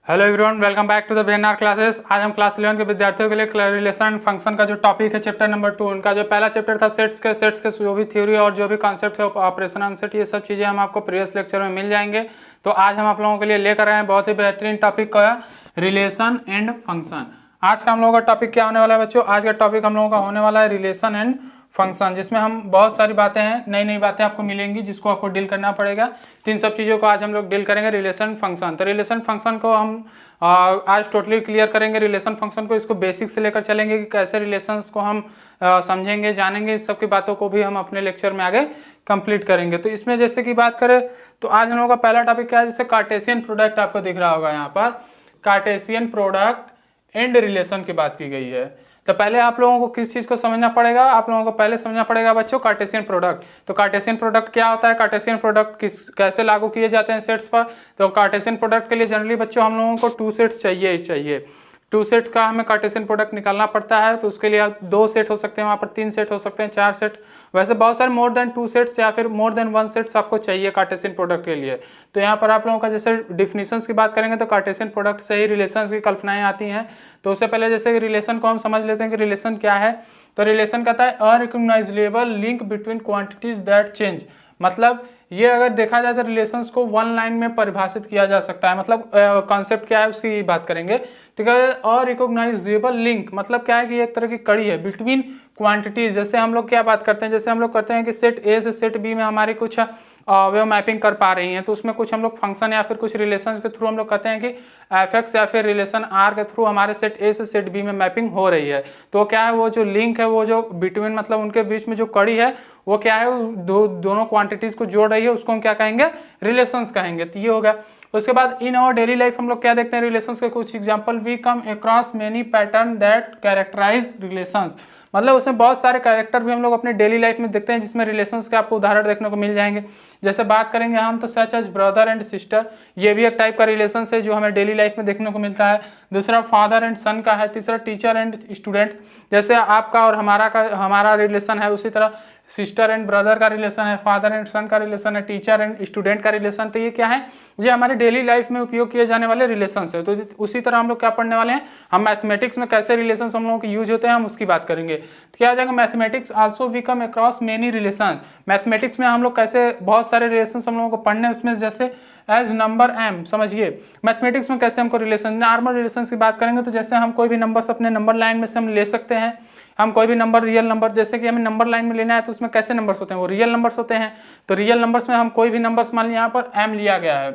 Hello everyone, welcome back to the BNR classes. आज हम class 11 के विद्यार्थियों के लिए रिलेशन एंड फंक्शन का जो टॉपिक है चैप्टर नंबर 2, उनका जो पहला चैप्टर था सेट्स के जो भी थ्योरी और जो भी कॉन्सेप्ट है ऑपरेशन ऑन सेट, ये सब चीज़ें हम आपको प्रीवियस लेक्चर में मिल जाएंगे। तो आज हम आप लोगों के लिए लेकर आए हैं बहुत ही बेहतरीन टॉपिक का रिलेशन एंड फंक्शन। आज का हम लोगों का टॉपिक क्या होने वाला है बच्चों? आज का टॉपिक हम लोगों का होने वाला है रिलेशन एंड फंक्शन, जिसमें हम बहुत सारी बातें हैं, नई नई बातें आपको मिलेंगी जिसको आपको डील करना पड़ेगा। तो इन सब चीज़ों को आज हम लोग डील करेंगे, रिलेशन फंक्शन। तो रिलेशन फंक्शन को हम आज टोटली क्लियर करेंगे। रिलेशन फंक्शन को इसको बेसिक से लेकर चलेंगे कि कैसे रिलेशंस को हम समझेंगे, जानेंगे। इस सब की बातों को भी हम अपने लेक्चर में आगे कंप्लीट करेंगे। तो इसमें जैसे कि बात करें तो आज हम लोगों का पहला टॉपिक क्या है, जैसे कार्टेशियन प्रोडक्ट आपको दिख रहा होगा यहाँ पर, कार्टेशियन प्रोडक्ट एंड रिलेशन की बात की गई है। तो पहले आप लोगों को किस चीज़ को समझना पड़ेगा? आप लोगों को पहले समझना पड़ेगा बच्चों कार्टेशियन प्रोडक्ट। तो कार्टेशियन प्रोडक्ट क्या होता है, कार्टेशियन प्रोडक्ट कैसे लागू किए जाते हैं सेट्स पर? तो कार्टेशियन प्रोडक्ट के लिए जनरली बच्चों हम लोगों को 2 सेट्स चाहिए ही चाहिए। 2 सेट का हमें कार्टेशियन प्रोडक्ट निकालना पड़ता है। तो उसके लिए 2 सेट हो सकते हैं, वहाँ पर 3 सेट हो सकते हैं, 4 सेट, वैसे बहुत सारे मोर देन 2 सेट्स या फिर मोर देन 1 सेट्स आपको चाहिए कार्टेशियन प्रोडक्ट के लिए। तो यहाँ पर आप लोगों का जैसे डिफिनीशंस की बात करेंगे तो कार्टेशियन प्रोडक्ट से ही रिलेशंस की कल्पनाएं आती हैं। तो उससे पहले जैसे रिलेशन को हम समझ लेते हैं कि रिलेशन क्या है। तो रिलेशन कहता है unrecognisable link between quantities that change. मतलब ये अगर देखा जाए तो रिलेशंस को 1 लाइन में परिभाषित किया जा सकता है। मतलब कॉन्सेप्ट क्या है उसकी बात करेंगे। तो क्या है अनरिकॉग्नाइजेबल लिंक, मतलब क्या है कि एक तरह की कड़ी है बिटवीन क्वांटिटीज। जैसे हम लोग क्या बात करते हैं, जैसे हम लोग करते हैं कि सेट ए से सेट बी में हमारी कुछ वेव मैपिंग कर पा रही हैं, तो उसमें कुछ हम लोग फंक्शन या फिर कुछ रिलेशन के थ्रू हम लोग कहते हैं कि एफ एक्स या फिर रिलेशन आर के थ्रू हमारे सेट ए से सेट बी में मैपिंग हो रही है। तो क्या है, वो जो लिंक है, वो जो बिटवीन मतलब उनके बीच में जो कड़ी है वो क्या है, दोनों क्वांटिटीज को जोड़ रही है, उसको हम क्या कहेंगे, रिलेशंस कहेंगे। तो ये हो गया। उसके बाद इन आवर डेली लाइफ हम लोग क्या देखते हैं, रिलेशंस के कुछ examples, we come across many pattern that characterize relations. मतलब उसमें बहुत सारे कैरेक्टर भी हम लोग अपने डेली लाइफ में देखते हैं जिसमें रिलेशंस के आपको उदाहरण देखने को मिल जाएंगे। जैसे बात करेंगे हम तो such as brother and sister, ये भी एक टाइप का रिलेशन है जो हमें डेली लाइफ में देखने को मिलता है। दूसरा फादर एंड सन का है। तीसरा टीचर एंड स्टूडेंट, जैसे आपका और हमारा रिलेशन है, उसी तरह सिस्टर एंड ब्रदर का रिलेशन है, फादर एंड सन का रिलेशन है, टीचर एंड स्टूडेंट का रिलेशन। तो ये क्या है, ये हमारे डेली लाइफ में उपयोग किए जाने वाले रिलेशंस है। तो उसी तरह हम लोग क्या पढ़ने वाले हैं, हम मैथमेटिक्स में कैसे रिलेशंस हम लोगों के यूज होते हैं हम उसकी बात करेंगे। तो क्या आ जाएगा, mathematics also we come across many relations. Mathematics में हम लोग कैसे बहुत सारे रिलेशंस हम लोगों को पढ़ने, उसमें जैसे एज नंबर एम, समझिए मैथमेटिक्स में कैसे हमको रिलेशन, नॉर्मल रिलेशन की बात करेंगे तो जैसे हम कोई भी नंबर अपने नंबर लाइन में से हम ले सकते हैं। हम कोई भी नंबर, रियल नंबर, जैसे कि हमें नंबर लाइन में लेना है तो उसमें कैसे नंबर्स होते हैं, वो रियल नंबर्स होते हैं। तो रियल नंबर्स में हम कोई भी नंबर्स, मान लिया यहाँ पर एम लिया गया है,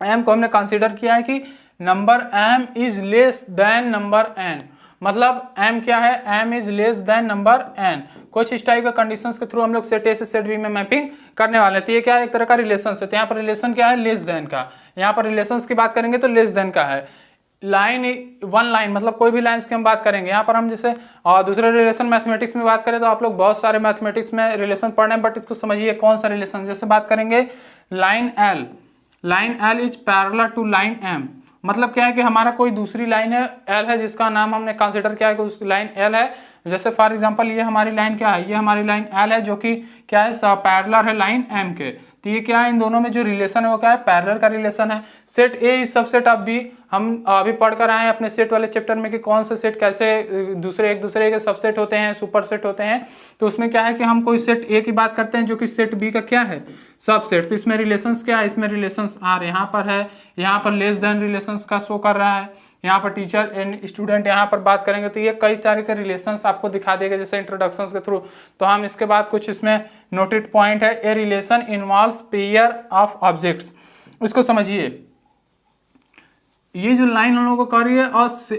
एम को हमने कंसीडर किया है कि number M is less than number N. मतलब एम क्या है, M is less than number N. कुछ इस टाइप के कंडीशंस के थ्रू हम लोग सेट ए से सेट बी में मैपिंग करने वाले हैं। तो ये क्या है, एक तरह का रिलेशन है। तो यहाँ पर रिलेशन क्या है, लेस देन का। यहाँ पर रिलेशन की बात करेंगे तो लेस देन का है। लाइन, 1 लाइन, मतलब कोई भी लाइन्स की हम बात करेंगे। यहाँ पर हम जैसे दूसरे रिलेशन मैथमेटिक्स में बात करें तो आप लोग बहुत सारे मैथमेटिक्स में रिलेशन पढ़ रहे हैं, बट इसको समझिए कौन सा रिलेशन। जैसे बात करेंगे line L, line L is parallel to line M. मतलब क्या है कि हमारा कोई दूसरी लाइन है एल है जिसका नाम हमने कंसिडर किया है कि उस लाइन एल है। जैसे फॉर एग्जांपल ये हमारी लाइन क्या है, ये हमारी लाइन एल है जो कि क्या है, पैरेलल है लाइन एम के। तो ये क्या है, इन दोनों में जो रिलेशन है वो क्या है, पैरेलल का रिलेशन है। Set A is subset of B, हम अभी पढ़कर आए हैं अपने सेट वाले चैप्टर में कि कौन से सेट कैसे एक दूसरे के सबसेट होते हैं, सुपर सेट होते हैं। तो उसमें क्या है कि हम कोई सेट ए की बात करते हैं जो कि सेट बी का क्या है, सबसेट। तो इसमें रिलेशंस क्या है, इसमें रिलेशंस आर यहाँ पर है, यहाँ पर लेस देन रिलेशंस का शो कर रहा है, यहाँ पर टीचर एंड स्टूडेंट यहाँ पर बात करेंगे तो ये कई तरह के रिलेशंस आपको दिखा देगा जैसे इंट्रोडक्शंस के थ्रू। तो हम इसके बाद कुछ इसमें नोटेड पॉइंट है, a relation involves pair of objects. इसको समझिए, ये जो लाइन हम लोगों को कर रही है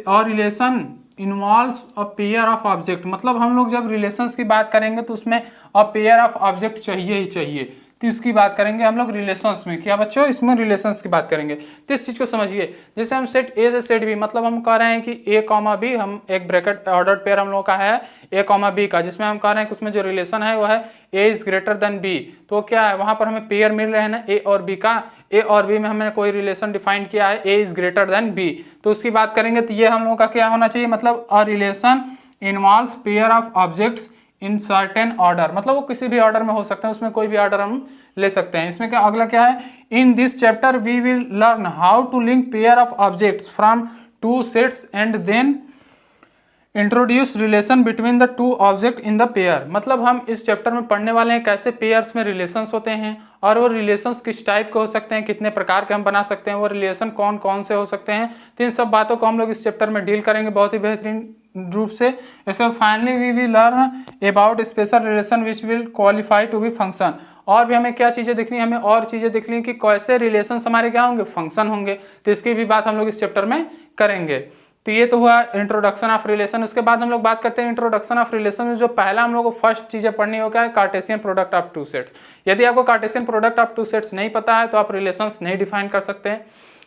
और relation involves a pair of object. मतलब हम लोग जब रिलेशंस की बात करेंगे तो उसमें अ पेयर ऑफ ऑब्जेक्ट चाहिए ही चाहिए। तो इसकी बात करेंगे हम लोग रिलेशंस में, क्या बच्चों, इसमें रिलेशंस की बात करेंगे। तो इस चीज़ को समझिए, जैसे हम सेट ए से सेट बी, मतलब हम कह रहे हैं कि ए कॉमा बी, हम एक ब्रैकेट ऑर्डर्ड पेयर हम लोगों का है ए कॉमा बी का, जिसमें हम कह रहे हैं कि उसमें जो रिलेशन है वो है ए इज ग्रेटर देन बी। तो क्या है, वहाँ पर हमें पेयर मिल रहे हैं ना ए और बी का, ए और बी में हमने कोई रिलेशन डिफाइन किया है, ए इज ग्रेटर देन बी। तो उसकी बात करेंगे तो ये हम लोगों का क्या होना चाहिए, मतलब a relation involves pair of objects in certain order, मतलब वो किसी भी ऑर्डर में हो सकते हैं, उसमें कोई भी ऑर्डर हम ले सकते हैं। इसमें क्या अगला क्या है, in this chapter we will learn how to link pair of objects from two sets and then introduce relation between the two object in the pair. मतलब हम इस चैप्टर में पढ़ने वाले हैं कैसे पेयर्स में रिलेशंस होते हैं और वो रिलेशंस किस टाइप के हो सकते हैं, कितने प्रकार के हम बना सकते हैं, वो रिलेशन कौन कौन से हो सकते हैं। तो इन सब बातों को हम लोग इस चैप्टर में डील करेंगे बहुत ही बेहतरीन रूप से। इसमें finally we will learn about special relation which will qualify to be function. और भी हमें क्या चीज़ें दिखनी है, हमें और चीज़ें दिखनी है कि कैसे रिलेशन हमारे क्या होंगे, फंक्शन होंगे। तो इसकी भी बात हम लोग इस चैप्टर में करेंगे। तो ये तो हुआ इंट्रोडक्शन ऑफ रिलेशन। उसके बाद हम लोग बात करते हैं इंट्रोडक्शन ऑफ रिलेशन में जो पहला हम लोग को फर्स्ट चीज़ें पढ़नी हो क्या है, Cartesian product of two sets. यदि आपको Cartesian product of two sets नहीं पता है तो आप रिलेशंस नहीं डिफाइन कर सकते हैं।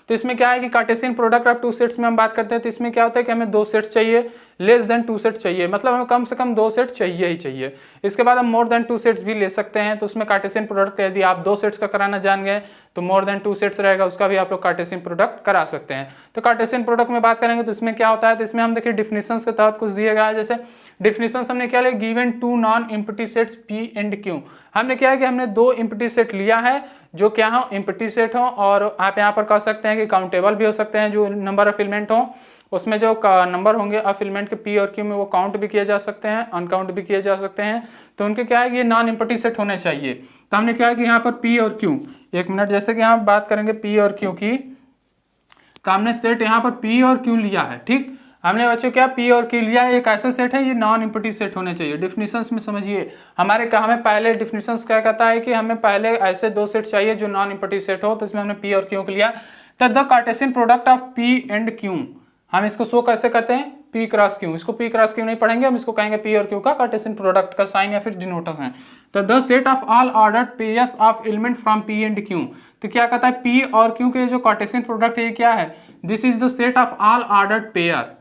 तो इसमें क्या है कि Cartesian product of two sets में हम बात करते हैं तो इसमें क्या होता है कि हमें दो सेट्स चाहिए, लेस देन टू सेट्स चाहिए, मतलब हमें कम से कम दो सेट चाहिए ही चाहिए। इसके बाद हम मोर देन टू सेट्स भी ले सकते हैं। तो उसमें कार्टेशियन प्रोडक्ट यदि आप दो सेट्स का कराना जान गए तो मोर देन टू सेट्स रहेगा, उसका भी आप लोग कार्टेशियन प्रोडक्ट करा सकते हैं। तो कार्टेशियन प्रोडक्ट में बात करेंगे तो इसमें क्या होता है, तो इसमें हम देखिए डिफिनेशंस के तहत कुछ दिया गया है। जैसे डिफिनेशंस हमने क्या लिया, given two non empty sets P and Q. हमने क्या है कि हमने दो एम्प्टी सेट लिया है जो क्या हो, एम्प्टी सेट हो, और आप यहाँ पर कह सकते हैं कि काउंटेबल भी हो सकते हैं, जो नंबर ऑफ एलिमेंट हो उसमें जो नंबर होंगे ऑफ एलिमेंट के पी और क्यू में वो काउंट भी किए जा सकते हैं, अनकाउंट भी किए जा सकते हैं। तो उनके क्या है कि ये नॉन एम्प्टी सेट होने चाहिए। तो हमने क्या है कि यहाँ पर पी और क्यू, एक मिनट, जैसे कि यहाँ बात करेंगे पी और क्यू की, तो हमने सेट यहाँ पर पी और क्यू लिया है। ठीक, हमने बच्चों क्या पी और क्यू लिया है, एक ऐसा सेट है ये नॉन एम्प्टी सेट होने चाहिए। डिफिनेशंस में समझिए हमें पहले डिफिनेशंस क्या कहता है कि हमें पहले ऐसे दो सेट चाहिए जो नॉन एम्प्टी सेट हो। तो इसमें हमने पी और क्यू को लिया। तो the Cartesian product of P and Q, हम इसको शो कैसे करते हैं, पी क्रॉस क्यू। इसको पी क्रॉस क्यू नहीं पढ़ेंगे, हम इसको कहेंगे पी और क्यू का कार्टेशियन प्रोडक्ट का साइन या फिर डिनोटस है। तो the set of all ordered pairs of element from P and Q. तो क्या कहता है, पी और क्यू के जो कार्टेशियन प्रोडक्ट है ये क्या है, this is the set of all ordered pair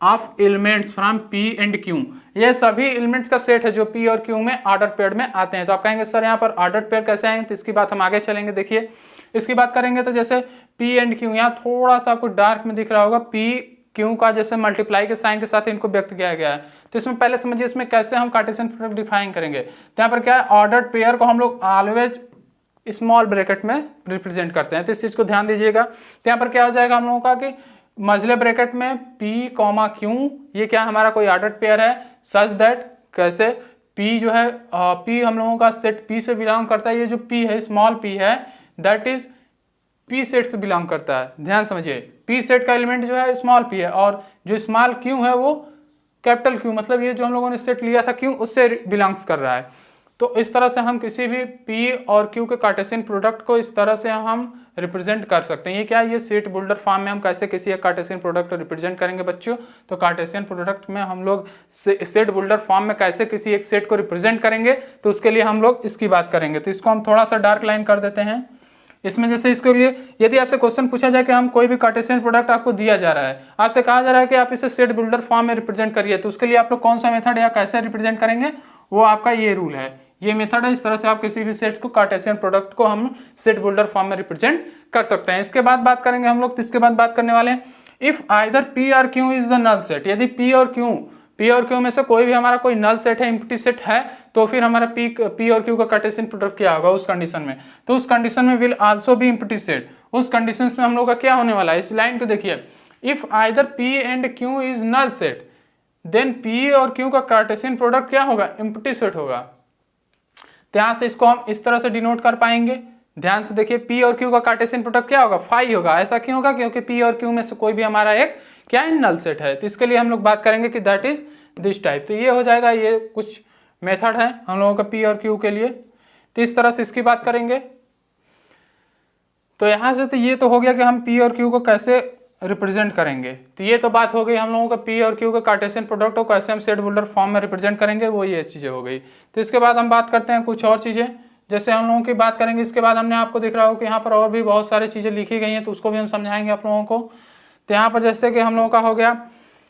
of elements from P and Q. ये सभी एलिमेंट्स का सेट है जो पी और क्यू में ऑर्डर पेयर में आते हैं। तो आप कहेंगे सर यहाँ पर ऑर्डर पेयर कैसे आएंगे, तो इसकी बात हम आगे चलेंगे। देखिए इसकी बात करेंगे तो जैसे पी एंड क्यू, यहाँ थोड़ा सा आपको डार्क में दिख रहा होगा, पी क्यू का जैसे मल्टीप्लाई के साइन के साथ इनको व्यक्त किया गया है। तो इसमें पहले समझिए इसमें कैसे हम कार्टेशियन प्रोडक्ट डिफाइन करेंगे। तो यहाँ पर क्या है, ऑर्डर्ड पेयर को हम लोग ऑलवेज स्मॉल ब्रैकेट में रिप्रेजेंट करते हैं। तो इस चीज को ध्यान दीजिएगा। तो यहाँ पर क्या हो जाएगा हम लोगों का कि मझले ब्रैकेट में पी कॉमा क्यू, ये क्या हमारा कोई ऑर्डर्ड पेयर है, सच दैट कैसे पी जो है, पी हम लोगों का सेट पी से बिलोंग करता है। ये जो पी है, स्मॉल पी है, दैट इज पी सेट से बिलोंग करता है। ध्यान समझिए, पी सेट का एलिमेंट जो है स्मॉल पी है और जो स्मॉल क्यू है वो कैपिटल क्यू, मतलब ये जो हम लोगों ने सेट लिया था क्यू उससे बिलोंग्स कर रहा है। तो इस तरह से हम किसी भी पी और क्यू के कार्टेशियन प्रोडक्ट को इस तरह से हम रिप्रेजेंट कर सकते हैं। ये क्या है, ये सेट बिल्डर फॉर्म में हम कैसे किसी एक कार्टेशियन प्रोडक्ट को रिप्रेजेंट करेंगे बच्चों। तो कार्टेशियन प्रोडक्ट में हम लोग सेट बिल्डर फॉर्म में कैसे किसी एक सेट को रिप्रेजेंट करेंगे, तो उसके लिए हम लोग इसकी बात करेंगे। तो इसको हम थोड़ा सा डार्क लाइन कर देते हैं। इसमें जैसे इसके लिए यदि आपसे क्वेश्चन पूछा जाए कि हम कोई भी कार्टेशियन प्रोडक्ट आपको दिया जा रहा है, आपसे कहा जा रहा है कि आप इसे सेट बिल्डर फॉर्म में रिप्रेजेंट करिए, तो उसके लिए आप लोग कौन सा मेथड या कैसे रिप्रेजेंट करेंगे, वो आपका ये रूल है, ये मेथड है। इस तरह से आप किसी भी सेट को कार्टेशियन प्रोडक्ट को हम सेट बिल्डर फॉर्म में रिप्रेजेंट कर सकते हैं। इसके बाद बात करेंगे हम लोग, इसके बाद बात करने वाले हैं इफ आइदर पी और Q is the null set. यदि पी और क्यू में से कोई भी हमारा कोई नल सेट है, एम्प्टी सेट है, तो फिर हमारा पी और क्यू का कार्टेशियन प्रोडक्ट क्या होगा उस कंडीशन में। तो उस कंडीशन में will also be empty set. उस कंडीशन में हम लोग का क्या होने वाला है, इस लाइन को देखिए, if either P and Q is null set then P और क्यू का कार्टेशियन प्रोडक्ट क्या होगा, एम्प्टी सेट होगा। ध्यान से इसको हम इस तरह से डिनोट कर पाएंगे। ध्यान से देखिए, पी और क्यू का कार्टेशियन प्रोडक्ट क्या होगा, फाई होगा। ऐसा क्यों होगा, क्योंकि पी और क्यू में से कोई भी हमारा एक क्या है, नल सेट है। तो इसके लिए हम लोग बात करेंगे कि दैट इज दिस टाइप। तो ये हो जाएगा, ये कुछ मेथड है हम लोगों का पी और क्यू के लिए। तो इस तरह से इसकी बात करेंगे। तो यहाँ से तो ये तो हो गया कि हम पी और क्यू को कैसे रिप्रेजेंट करेंगे। तो ये तो बात हो गई हम लोगों का पी और क्यू के कार्टेशियन प्रोडक्ट को कैसे हम सेट बिल्डर फॉर्म में रिप्रेजेंट करेंगे, वो ये चीज़ें हो गई। तो इसके बाद हम बात करते हैं कुछ और चीज़ें, जैसे हम लोगों की बात करेंगे। इसके बाद हमने आपको दिख रहा हो कि यहाँ पर और भी बहुत सारी चीज़ें लिखी गई हैं, तो उसको भी हम समझाएंगे आप लोगों को। तो यहाँ पर जैसे कि हम लोगों का हो गया,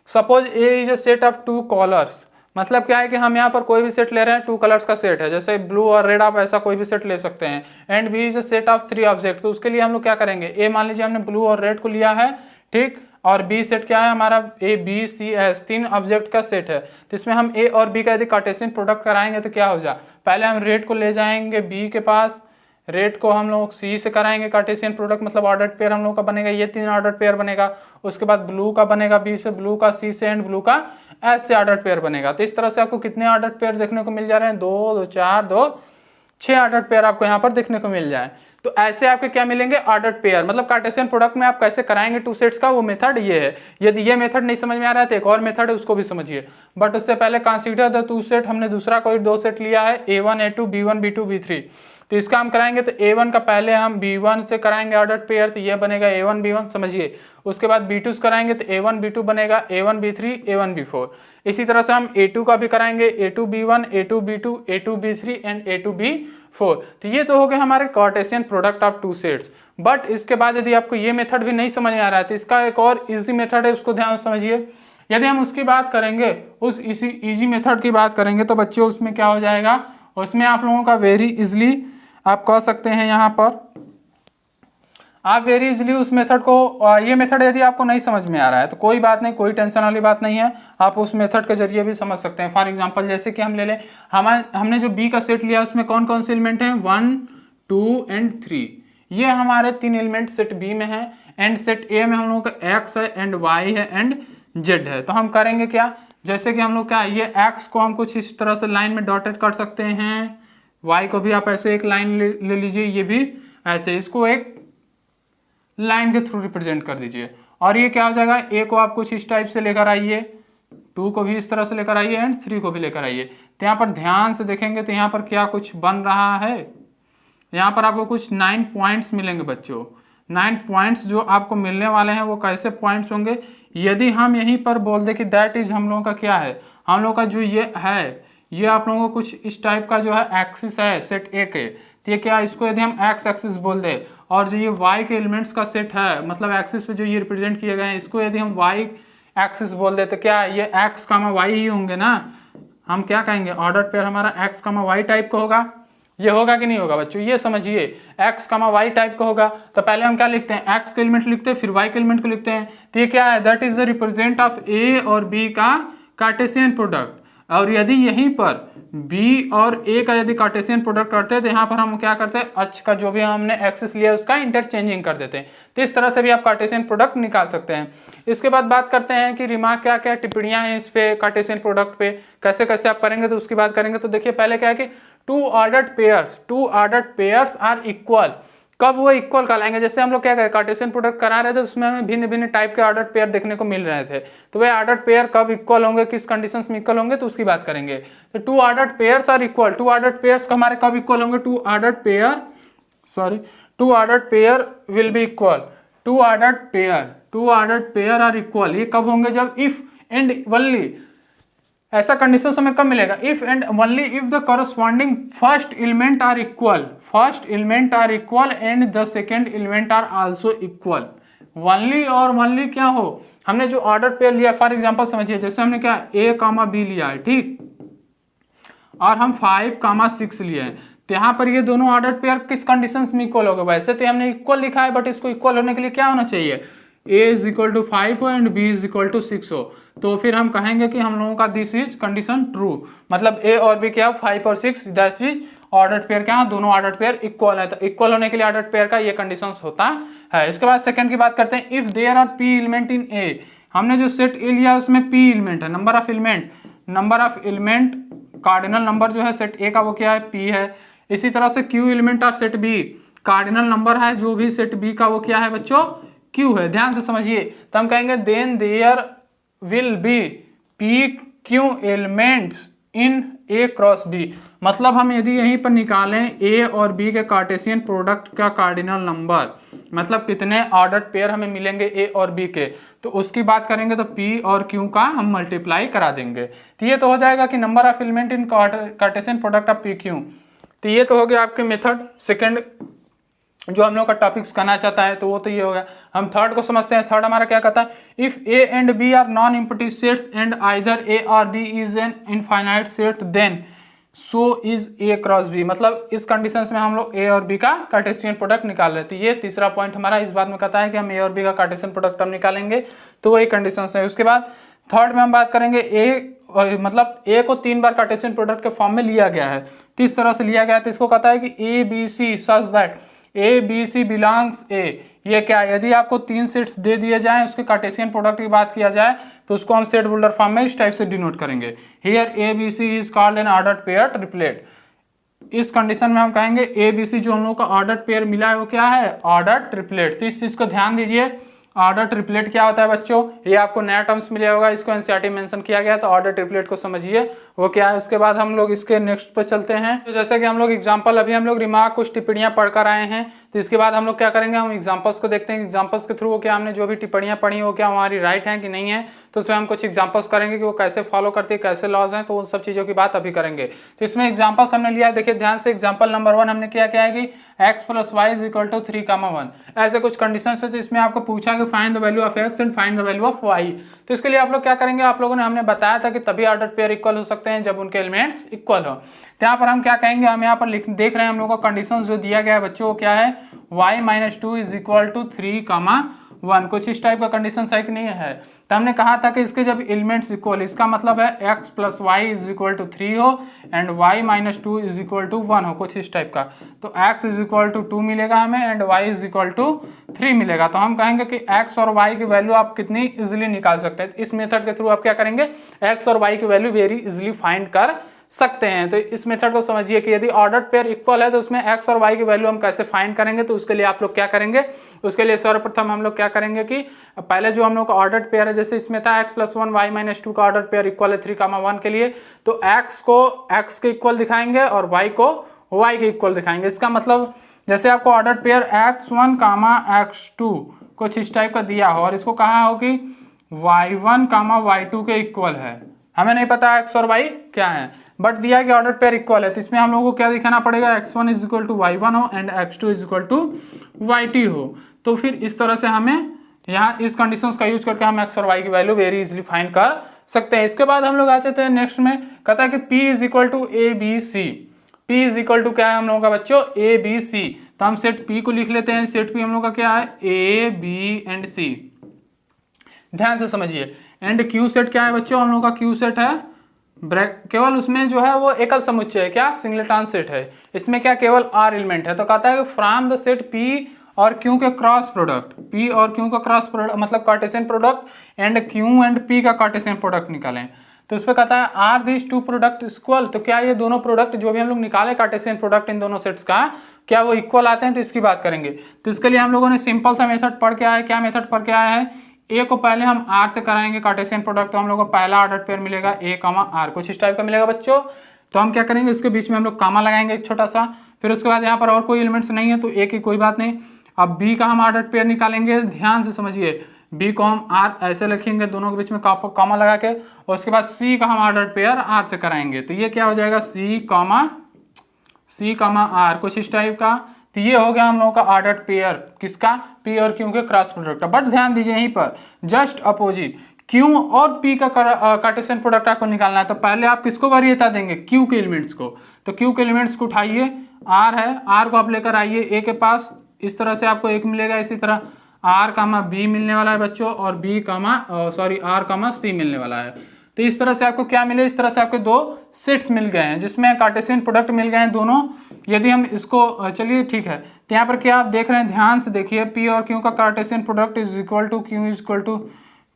suppose A is a set of two colours. मतलब क्या है कि हम यहाँ पर कोई भी सेट ले रहे हैं, टू कलर्स का सेट है, जैसे ब्लू और रेड, आप ऐसा कोई भी सेट ले सकते हैं। And B is a set of three object. तो उसके लिए हम लोग क्या करेंगे, ए मान लीजिए हमने ब्लू और रेड को लिया है, ठीक, और बी सेट क्या है हमारा, A B C S, 3 object का सेट है। तो इसमें हम ए और बी का यदि कार्टेशियन प्रोडक्ट कराएंगे तो क्या हो जाए, पहले हम रेट को ले जाएंगे बी के पास, रेट को हम लोग सी से कराएंगे कार्टेशियन प्रोडक्ट, मतलब ऑर्डर्ड पेयर हम लोग का बनेगा, ये 3 ऑर्डर्ड पेयर बनेगा। उसके बाद ब्लू का बनेगा बी से, ब्लू का सी से, एंड ब्लू का एस से ऑर्डर्ड पेयर बनेगा। तो इस तरह से आपको कितने ऑर्डर्ड पेयर देखने को मिल जा रहे हैं, 2 2 4 2 6 ऑर्डर्ड पेयर आपको यहाँ पर देखने को मिल जाए। तो ऐसे आपके क्या मिलेंगे, ऑर्डर्ड पेयर। मतलब कार्टेशियन प्रोडक्ट में आप कैसे कराएंगे 2 सेट्स का, वो मेथड ये है। यदि ये मेथड नहीं समझ में आ रहा है तो एक और मेथड है, उसको भी समझिए। बट उससे पहले कंसीडर द 2 सेट, हमने दूसरा कोई 2 सेट लिया है, A1 A2 B1 B2 B3। तो इसका हम कराएंगे तो A1 का पहले हम B1 से कराएंगे ऑर्डर्ड पेयर, तो ये बनेगा A1 B1, समझिए। उसके बाद B2 से कराएंगे तो A1 B2 बनेगा A1 B3 A1 B4। इसी तरह से हम A2 का भी कराएंगे, A2 B1 A2 B2 A2 B3 and A2 B4। तो ये तो हो गए हमारे Cartesian product of 2 sets. But इसके बाद यदि आपको ये मेथड भी नहीं समझ में आ रहा है तो इसका एक और इजी मेथड है, उसको ध्यान से समझिए। यदि हम उसकी बात करेंगे, उस इसी इजी मेथड की बात करेंगे तो बच्चों उसमें क्या हो जाएगा, उसमें आप लोगों का वेरी इजली आप कह सकते हैं यहाँ पर, आप वेरी इजली उस मेथड को, ये मेथड यदि आपको नहीं समझ में आ रहा है तो कोई बात नहीं, कोई टेंशन वाली बात नहीं है, आप उस मेथड के जरिए भी समझ सकते हैं। फॉर एग्जांपल जैसे कि हम ले लें, हमने जो बी का सेट लिया उसमें कौन कौन से एलिमेंट हैं, 1 2 एंड 3। ये हमारे 3 एलिमेंट सेट बी में है, एंड सेट ए में हम लोगों का एक्स है एंड वाई है एंड जेड है। तो हम करेंगे क्या, जैसे कि हम लोग क्या, ये एक्स को हम कुछ इस तरह से लाइन में डॉटेड कर सकते हैं, y को भी आप ऐसे एक लाइन ले लीजिए, ये भी ऐसे, इसको एक लाइन के थ्रू रिप्रेजेंट कर दीजिए। और ये क्या हो जाएगा, a को आप कुछ इस टाइप से लेकर आइए, 2 को भी इस तरह से लेकर आइए एंड 3 को भी लेकर आइए। तो यहाँ पर ध्यान से देखेंगे तो यहाँ पर क्या कुछ बन रहा है, यहाँ पर आपको कुछ 9 पॉइंट्स मिलेंगे बच्चों। 9 पॉइंट्स जो आपको मिलने वाले हैं वो कैसे पॉइंट्स होंगे, यदि हम यहीं पर बोल दें कि दैट इज हम लोगों का क्या है, हम लोग का जो ये है, ये आप लोगों को कुछ इस टाइप का जो है एक्सिस है सेट ए के, तो ये क्या, इसको यदि हम एक्स एक्सिस बोल दें, और जो ये वाई के एलिमेंट्स का सेट है, मतलब एक्सिस पे जो ये रिप्रेजेंट किए गए हैं, इसको यदि हम वाई एक्सिस बोल दे तो क्या ये एक्स कामा वाई ही होंगे ना। हम क्या कहेंगे, ऑर्डर्ड पेयर हमारा एक्स कामा वाई टाइप का होगा। ये होगा कि नहीं होगा बच्चों, ये समझिए, एक्स कामा वाई टाइप का होगा। तो पहले हम क्या लिखते हैं, एक्स के एलिमेंट लिखते हैं, फिर वाई के एलिमेंट को लिखते हैं। तो ये क्या है, that is the represent of A और बी का कार्टेशियन प्रोडक्ट। और यदि यहीं पर b और a का यदि कार्टेशियन प्रोडक्ट करते हैं तो यहाँ पर हम क्या करते हैं, अक्ष का जो भी हमने एक्सिस लिया उसका इंटरचेंजिंग कर देते हैं। तो इस तरह से भी आप कार्टेशियन प्रोडक्ट निकाल सकते हैं। इसके बाद बात करते हैं कि रिमार्क क्या क्या टिप्पणियां हैं इस पे कार्टेशियन प्रोडक्ट पे, कैसे कैसे आप करेंगे, तो उसकी बात करेंगे। तो देखिए पहले क्या है कि 2 ऑर्डर्ड पेयर्स आर इक्वल। कब वो इक्वल कहलाएंगे, जैसे हम लोग क्या करें, कार्टेशियन प्रोडक्ट करा रहे थे उसमें हमें भिन्न भिन्न टाइप के ऑर्डर्ड पेयर देखने को मिल रहे थे। तो वे ऑर्डर्ड पेयर कब इक्वल होंगे, किस कंडीशंस में इक्वल होंगे, तो उसकी बात करेंगे। तो 2 ordered pairs are equal, 2 ordered pairs हमारे कब इक्वल होंगे, 2 ordered pair will be equal, 2 ordered pair are equal. ये कब होंगे, जब इफ एंड ओनली, ऐसा कंडीशन हमें कब मिलेगा, if and only if the corresponding first element are equal and the second element are also equal. Only और only क्या हो, हमने जो ऑर्डर पेयर लिया, फॉर एग्जांपल समझिए, जैसे हमने क्या a कामा b लिया है, ठीक, और हम 5 कामा 6 लिए हैं। तो यहाँ पर ये दोनों ऑर्डर पेयर किस कंडीशन में इक्वल हो गए, वैसे तो हमने इक्वल लिखा है, बट इसको इक्वल होने के लिए क्या होना चाहिए, a इज इक्वल टू 5 हो and b is equal to 6 हो। तो फिर हम कहेंगे कि हम लोगों का दिस इज कंडीशन ट्रू, मतलब a और b क्या, 5 और 6, दैट इज ऑर्डर्ड पेयर क्या, दोनों ऑर्डर्ड पेयर इक्वल है। तो इक्वल होने के लिए ऑर्डर्ड पेयर का ये कंडीशंस होता है। इसके बाद सेकंड की बात करते हैं, if there are p element in a, हमने जो सेट a लिया उसमें p एलिमेंट है, number of element cardinal number जो है सेट a का वो क्या है, p है। इसी तरह से q element of set b, cardinal number है जो भी सेट b का वो क्या है बच्चों, q है। ध्यान से समझिए, तो हम कहेंगे then there will be p q elements in a cross b। मतलब हम यदि यहीं पर निकालें a और b के कार्टेशियन प्रोडक्ट का कार्डिनल नंबर, मतलब कितने ऑर्डर्ड पेयर हमें मिलेंगे a और b के, तो उसकी बात करेंगे तो p और q का हम मल्टीप्लाई करा देंगे। तो ये तो हो जाएगा कि number of element in Cartesian product of p q। तो ये तो हो गया आपके मेथड सेकंड जो हम लोग का टॉपिक्स करना चाहता है, तो वो तो ये हो गया। हम थर्ड को समझते हैं। थर्ड हमारा क्या कहता है, if a and b are non empty sets and either a और b is an infinite set then so is A cross B, मतलब इस कंडीशन में हम लोग ए और बी का कार्टेशियन प्रोडक्ट निकाल रहे थे। ये तीसरा पॉइंट हमारा इस बात में कहता है कि हम ए और बी का कार्टेशियन प्रोडक्ट हम निकालेंगे, तो वही कंडीशन है। उसके बाद थर्ड में हम बात करेंगे ए, मतलब ए को 3 बार कार्टेशियन प्रोडक्ट के फॉर्म में लिया गया है, तो इस तरह से लिया गया है, तो इसको कहता है कि A B C such that A B C belongs A. ये क्या है, यदि आपको 3 सेट्स दे दिए जाएं, उसके कार्टेशियन प्रोडक्ट की बात किया जाए तो उसको हम सेट बिल्डर फॉर्म में इस टाइप से डिनोट करेंगे। Here A B C is called an ordered pair triplet. इस कंडीशन में हम कहेंगे ए बी सी जो हम लोग का ऑर्डर्ड पेयर मिला है वो क्या है, ऑर्डर्ड ट्रिपलेट। तो इस चीज को ध्यान दीजिए, ऑर्डर ट्रिपलेट क्या होता है बच्चों, ये आपको नया टर्म्स मिला होगा, इसको एनसीईआरटी मेंशन किया गया, तो ऑर्डर ट्रिपलेट को समझिए वो क्या है। उसके बाद हम लोग इसके नेक्स्ट पे चलते हैं। तो जैसे कि हम लोग एग्जांपल, अभी हम लोग रिमार्क कुछ टिप्पणियां पढ़कर आए हैं, तो इसके बाद हम लोग क्या करेंगे, हम एग्जांपल्स को देखते हैं। एग्जांपल्स के थ्रू वो क्या हमने जो भी टिप्पणियां पढ़ी हो क्या हमारी राइट है कि नहीं है, तो उसमें हम कुछ एग्जांपल्स करेंगे कि वो कैसे फॉलो करती है, कैसे लॉज हैं, तो उन सब चीज़ों की बात अभी करेंगे। तो इसमें एग्जांपल्स हमने लिया है, देखिए ध्यान से। एग्जांपल नंबर 1 हमने क्या किया है कि x + y = 3, 1। ऐसे कुछ कंडीशन है, तो इसमें आपको पूछा कि find the value of x and find the value of y। तो इसके लिए आप लोग क्या करेंगे, आप लोगों ने हमने बताया था कि तभी ऑर्डर पेयर इक्वल हो सकते हैं जब उनके एलिमेंट्स इक्वल हो। तो यहाँ पर हम क्या कहेंगे, हम यहाँ पर देख रहे हैं हम लोगों का कंडीशन जो दिया गया है बच्चों, वो क्या है, y - 2 = 3, 1। कुछ इस टाइप का कंडीशन है कि नहीं है। तो हमने कहा था कि इसके जब एलिमेंट्स इक्वल, इसका मतलब है x + y = 3 हो एंड y - 2 = 1 हो, कुछ इस टाइप का। तो x = 2 मिलेगा हमें एंड y = 3 मिलेगा। तो हम कहेंगे कि x और y की वैल्यू आप कितनी इजीली निकाल सकते हैं। इस मेथड के थ्रू आप क्या करेंगे, x और y की वैल्यू वेरी इजीली फाइंड कर सकते हैं। तो इस मेथड को समझिए कि यदि ऑर्डर्ड पेयर इक्वल है तो उसमें x और y की वैल्यू हम कैसे फाइंड करेंगे। तो उसके लिए आप लोग क्या करेंगे, उसके लिए सर्वप्रथम हम लोग क्या करेंगे कि पहले जो हम लोग का ऑर्डर्ड पेयर है, जैसे इसमें था x + 1 y - 2 का ऑर्डर्ड पेयर इक्वल है 3, 1 के लिए, तो x को x के इक्वल दिखाएंगे और y को y के इक्वल दिखाएंगे। इसका मतलब जैसे आपको ऑर्डर्ड पेयर x1, x2 कुछ इस टाइप का दिया हो और इसको कहा हो कि y1, y2 के इक्वल है। हमें नहीं पता x और y क्या है, बट दिया कि ऑर्डर पेयर इक्वल है, तो इसमें हम लोगों को क्या दिखाना पड़ेगा, x1 = y1 हो एंड x2 = y2 हो। तो फिर इस तरह से हमें यहाँ इस कंडीशंस का यूज करके हम x और y की वैल्यू वेरी इजीली फाइंड कर सकते हैं। इसके बाद हम लोग आ जाते हैं नेक्स्ट में, कहता है कि p = ABC। p = क्या है हम लोगों का बच्चों, ABC। तो हम सेट p को लिख लेते हैं। सेट p हम लोग का क्या है, a b एंड c। ध्यान से समझिए। एंड q सेट क्या है बच्चों, हम लोग का q सेट है केवल उसमें जो है वो एकल समुच्चय है, क्या सिंगलेटन सेट है। इसमें क्या केवल r एलिमेंट है। तो कहता है कि फ्रॉम द सेट p और q के क्रॉस प्रोडक्ट, p और q का क्रॉस प्रोडक्ट मतलब Cartesian product and q and p का कार्टेशियन प्रोडक्ट निकालें। तो इस पर कहता है आर दिस 2 प्रोडक्ट इक्वल। तो क्या ये दोनों प्रोडक्ट जो भी हम लोग निकाले कार्टेशियन प्रोडक्ट इन दोनों सेट्स का, क्या वो इक्वल आते हैं, तो इसकी बात करेंगे। तो इसके लिए हम लोगों ने सिंपल सा मेथड पढ़ के आया है। क्या मेथड पढ़ के आया है, ए को पहले हम आर से कराएंगे कार्टेशियन प्रोडक्ट, तो हम लोग को पहला ऑर्डर पेयर मिलेगा ए, आर, कुछ इस टाइप का मिलेगा बच्चों। तो हम क्या करेंगे, इसके बीच में हम लोग कामा लगाएंगे एक छोटा सा। फिर उसके बाद यहाँ पर और कोई एलिमेंट्स नहीं है तो ए की कोई बात नहीं। अब बी का हम ऑर्डर पेयर निकालेंगे, ध्यान से समझिए। बी को हम आर ऐसे लिखेंगे दोनों के बीच में कामा लगा के, और उसके बाद सी का हम ऑर्डर पेयर आर से कराएंगे। तो ये क्या हो जाएगा, सी आर, कुछ इस टाइप का। तो ये हो गया हम लोगों का ऑर्डर्ड पेयर, किसका, P और Q के क्रॉस प्रोडक्ट। बट ध्यान दीजिए यहीं पर जस्ट अपोजिट Q और P का कार्टेशियन प्रोडक्ट आपको निकालना है। तो पहले आप किसको वरीयता देंगे, Q के एलिमेंट्स को। तो Q के एलिमेंट्स को उठाइए, R है, R को आप लेकर आइए A के पास, इस तरह से आपको एक मिलेगा। इसी तरह R, B मिलने वाला है बच्चों, और R, C मिलने वाला है। तो इस तरह से आपको क्या मिले, इस तरह से आपके 2 सेट्स मिल गए हैं जिसमें कार्टेशियन प्रोडक्ट मिल गए हैं दोनों। यदि हम इसको, चलिए ठीक है, तो यहाँ पर क्या आप देख रहे हैं, ध्यान से देखिए, P और Q का Cartesian product is equal to Q =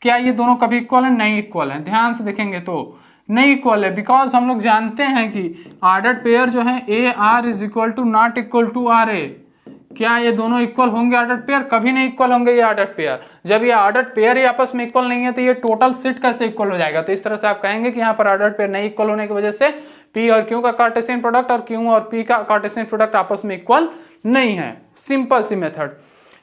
क्या ये दोनों कभी इक्वल है, नहीं इक्वल है। ध्यान से देखेंगे तो नहीं इक्वल है, बिकॉज हम लोग जानते हैं कि ऑर्डर्ड पेयर जो है AR = not equal to RA। क्या ये दोनों इक्वल होंगे ऑर्डर्ड पेयर, कभी नहीं इक्वल होंगे ये ऑर्डर्ड पेयर। जब ये ऑर्डर्ड पेयर ही आपस में इक्वल नहीं है तो ये टोटल सेट कैसे इक्वल हो जाएगा। तो इस तरह से आप कहेंगे कि यहाँ पर ऑर्डर्ड पेयर नहीं इक्वल होने की वजह से P और Q का कार्टेशियन प्रोडक्ट और Q और P का कार्टेशियन प्रोडक्ट आपस में इक्वल नहीं है। सिंपल सी मेथड।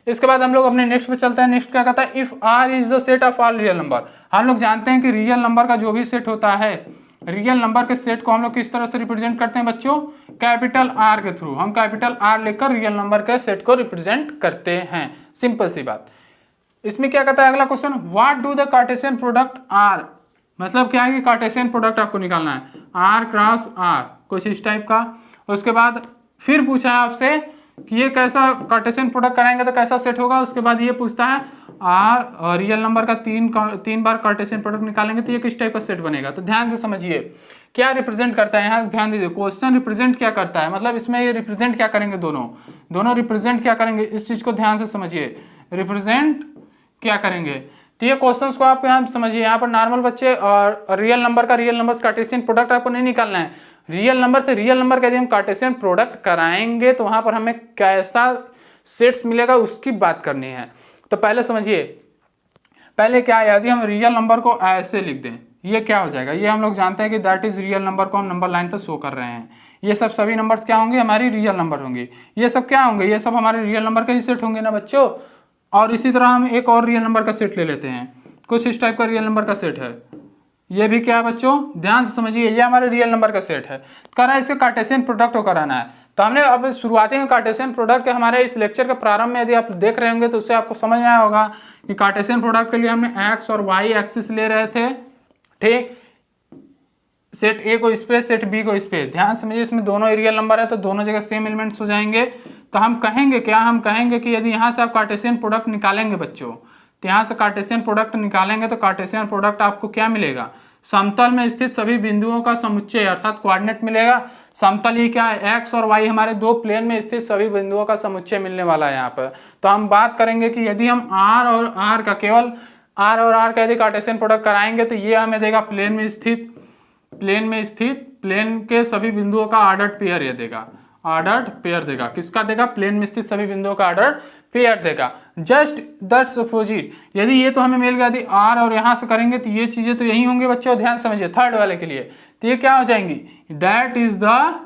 इसके बाद हम लोग अपने नेक्स्ट पे चलते हैं। नेक्स्ट क्या कहता है, if R is the set of all real number. हम लोग जानते हैं कि रियल नंबर का जो भी सेट होता है, रियल नंबर के सेट को हम लोग किस तरह से रिप्रेजेंट करते हैं बच्चों, कैपिटल R के थ्रू। हम कैपिटल R लेकर रियल नंबर के सेट को रिप्रेजेंट करते हैं। सिंपल सी बात। इसमें क्या कहता है अगला question, what do the Cartesian product R। मतलब क्या है कि कार्टेशियन प्रोडक्ट आपको निकालना है, R क्रॉस R, कुछ इस टाइप का। उसके बाद फिर पूछा है आपसे कि ये कैसा कार्टेशियन प्रोडक्ट कराएंगे तो कैसा सेट होगा। उसके बाद ये पूछता है आर रियल नंबर का तीन बार कार्टेशियन प्रोडक्ट निकालेंगे तो ये किस टाइप का सेट बनेगा। तो ध्यान से समझिए क्या रिप्रेजेंट करता है, यहाँ ध्यान दीजिए क्वेश्चन रिप्रेजेंट क्या करता है, मतलब इसमें ये रिप्रेजेंट क्या करेंगे, दोनों रिप्रेजेंट क्या करेंगे, इस चीज को ध्यान से समझिए, रिप्रेजेंट क्या करेंगे। तो ये क्वेश्चंस को आप यहाँ समझिए, यहाँ पर नॉर्मल बच्चे रियल नंबर का रियल नंबर कार्टेशियन प्रोडक्ट आपको नहीं निकालना है, रियल नंबर से रियल नंबर का यदि हम कार्टेशियन प्रोडक्ट कराएंगे तो वहां पर हमें कैसा सेट्स मिलेगा उसकी बात करनी है। तो पहले समझिए, पहले क्या है, यदि हम रियल नंबर को ऐसे लिख दें ये क्या हो जाएगा, ये हम लोग जानते हैं कि दैट इज रियल नंबर को हम नंबर लाइन पर शो कर रहे हैं। ये सब सभी नंबर्स क्या होंगे, हमारी रियल नंबर होंगे। ये सब क्या होंगे, ये सब हमारे रियल नंबर के ही सेट होंगे ना बच्चों। और इसी तरह हम एक और रियल नंबर का सेट ले लेते हैं, कुछ इस टाइप का रियल नंबर का सेट है। ये भी क्या है बच्चों, ध्यान से समझिए, ये हमारे रियल नंबर का सेट है। कह रहा है इसके कार्टेशियन प्रोडक्ट को कराना है। तो हमने अब शुरुआती में कार्टेशियन प्रोडक्ट के हमारे इस लेक्चर के प्रारंभ में यदि आप देख रहे होंगे तो उससे आपको समझ में आया होगा कि कार्टेशियन प्रोडक्ट के लिए हमने एक्स और वाई एक्सिस ले रहे थे, ठीक। सेट ए को इस पे, सेट बी को इस पे। ध्यान समझिए इसमें दोनों रियल नंबर है तो दोनों जगह सेम एलिमेंट्स हो जाएंगे। तो हम कहेंगे क्या, हम कहेंगे कि यदि यहाँ से आप कार्टेशियन प्रोडक्ट निकालेंगे बच्चों, तो यहाँ से कार्टेशियन प्रोडक्ट निकालेंगे तो कार्टेशियन प्रोडक्ट आपको क्या मिलेगा, समतल में स्थित सभी बिंदुओं का समुच्चय अर्थात कोऑर्डिनेट मिलेगा। समतल ही क्या है, एक्स और वाई हमारे दो प्लेन में स्थित सभी बिंदुओं का समुच्चय मिलने वाला है यहाँ पर। तो हम बात करेंगे कि यदि हम आर और आर का केवल आर और आर का यदि कार्टेशियन प्रोडक्ट कराएंगे तो ये हमें देगा प्लेन में स्थित प्लेन के सभी बिंदुओं का ऑर्डर्ड पेयर ये देगा, ऑर्डर्ड पेयर देगा। किसका देगा, प्लेन में स्थित सभी बिंदुओं का ऑर्डर्ड पेयर देगा। जस्ट दैट्स अपोजिट, यदि ये तो हमें मिल गया, यदि आर और यहाँ से करेंगे तो ये चीजें तो यही होंगी बच्चों। ध्यान समझिए थर्ड वाले के लिए तो ये क्या हो जाएंगी, दैट इज द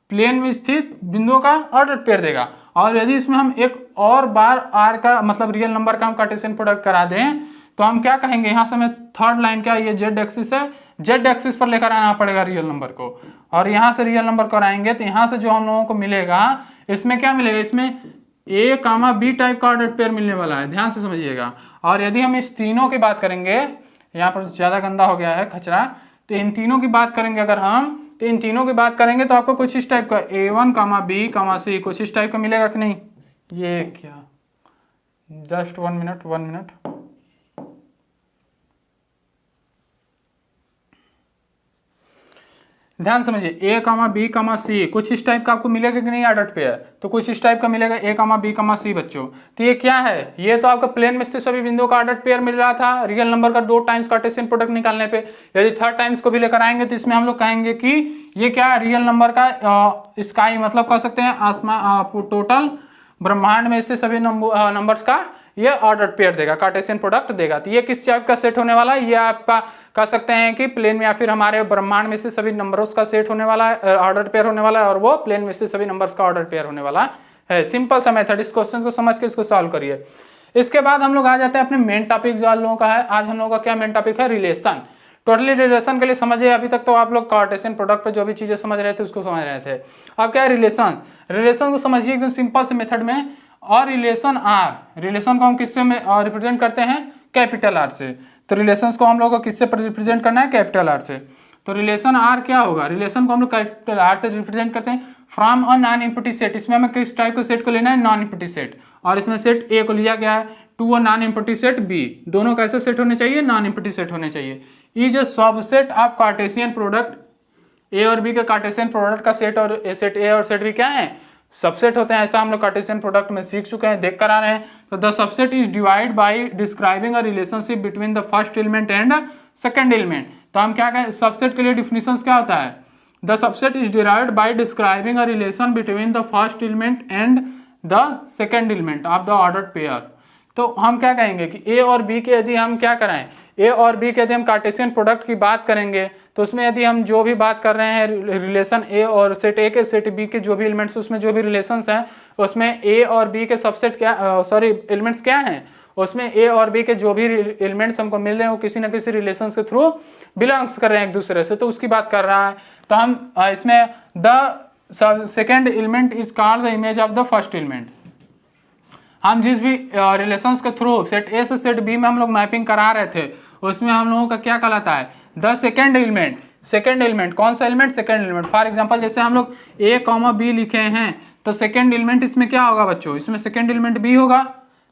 प्लेन में स्थित बिंदुओं का ऑर्डर्ड पेयर देगा। और यदि इसमें हम एक और बार आर का मतलब रियल नंबर का हम कार्टेशियन प्रोडक्ट करा दें तो हम क्या कहेंगे, यहाँ से हमें थर्ड लाइन क्या, ये जेड एक्सिस है, जेड एक्सिस पर लेकर आना पड़ेगा रियल नंबर को। और यहाँ से रियल नंबर कराएंगे तो यहाँ से जो हम लोगों को मिलेगा, इसमें क्या मिलेगा, इसमें ए कामा बी टाइप का ऑर्डर्ड पेयर मिलने वाला है। ध्यान से समझिएगा। और यदि हम इस तीनों की बात करेंगे, यहाँ पर ज्यादा गंदा हो गया है कचरा, तो इन तीनों की बात करेंगे अगर हम, तो इन तीनों की बात करेंगे तो आपको कुछ इस टाइप का A1 कामा बी कामा सी कुछ इस टाइप का मिलेगा कि नहीं। ये क्या, जस्ट 1 मिनट। ध्यान समझिए, ए कामा बी कामा सी कुछ इस टाइप का आपको मिलेगा कि नहीं ऑर्डर्ड पेयर, तो कुछ इस टाइप का मिलेगा ए कामा बी कामा सी बच्चों। तो ये क्या है, ये तो आपका प्लेन में स्थित सभी बिंदुओं का ऑर्डर्ड पेयर मिल रहा था रियल नंबर का 2 टाइम्स कार्टेशियन प्रोडक्ट निकालने पे। यदि थर्ड टाइम्स को भी लेकर आएंगे तो इसमें हम लोग कहेंगे कि ये क्या रियल नंबर का स्काई मतलब कह सकते हैं आसमान, टोटल ब्रह्मांड में स्थित सभी नंबर्स का ये ऑर्डर्ड पेयर देगा, कार्टेशियन प्रोडक्ट देगा। तो ये किस टाइप का सेट होने वाला है, ये आपका कह सकते हैं कि प्लेन में या फिर हमारे ब्रह्मांड में से सभी नंबर्स का सेट होने वाला है, ऑर्डर पेयर होने वाला है, और वो प्लेन में से सभी नंबर्स का ऑर्डर पेयर होने वाला है। सिंपल सा मेथड, इस क्वेश्चन को समझ के इसको सॉल्व करिए। इसके बाद हम लोग आ जाते हैं अपने मेन टॉपिक जो आप लोगों का है। आज हम लोगों का क्या मेन टॉपिक है, रिलेशन। टोटली रिलेशन के लिए समझिए, अभी तक तो आप लोग कार्टेशियन प्रोडक्ट पर जो भी चीजें समझ रहे थे उसको समझ रहे थे। अब क्या है रिलेशन को समझिए एकदम सिंपल से मेथड में। और रिलेशन आर, रिलेशन को हम किससे रिप्रेजेंट करते हैं, कैपिटल आर से। तो रिलेशंस को हम लोग को किससे रिप्रेजेंट करना है, कैपिटल आर से। तो रिलेशन आर क्या होगा, रिलेशन को हम लोग कैपिटल आर से रिप्रेजेंट करते हैं from a non empty set. इसमें हमें किस टाइप के सेट को लेना है, नॉन एम्प्टी सेट। और इसमें सेट ए को लिया गया है to a non empty set B. दोनों कैसे सेट होने चाहिए, नॉन एम्प्टी सेट होने चाहिए। Is a subset of Cartesian product. A और बी के कार्टेशियन प्रोडक्ट का सेट और सेट ए और सेट बी क्या है, सबसेट होते हैं। ऐसा हम लोग कार्टेशियन प्रोडक्ट में सीख चुके हैं, देख कर आ रहे हैं। तो the subset is divide by describing a relationship between the first element and second element. तो हम क्या कहें, सबसेट के लिए डिफिनेशन क्या होता है, the subset is derived bye describing a relation between the first element and the second element of the ordered pair. तो हम क्या कहेंगे कि ए और बी के यदि हम क्या कराएं, ए और बी के यदि हम कार्टेशियन प्रोडक्ट की बात करेंगे तो उसमें यदि हम जो भी बात कर रहे हैं रिलेशन ए और सेट ए के सेट बी के जो भी एलिमेंट्स उसमें जो भी रिलेशंस हैं उसमें ए और बी के सबसेट क्या एलिमेंट्स क्या हैं, उसमें ए और बी के जो भी एलिमेंट्स हमको मिल रहे हैं वो किसी न किसी रिलेशन के थ्रू बिलोंग्स कर रहे हैं एक दूसरे से, तो उसकी बात कर रहा है। तो हम इसमें the second element is called the image of the first element. हम जिस भी रिलेशंस के थ्रू सेट ए से सेट बी में हम लोग मैपिंग करा रहे थे उसमें हम लोगों का क्या कहलाता है, the second element. Second element, कौन सा element, second element. For example जैसे हम लोग ए कॉमा बी लिखे हैं तो सेकेंड एलिमेंट इसमें क्या होगा बच्चों, इसमें सेकेंड एलिमेंट बी होगा।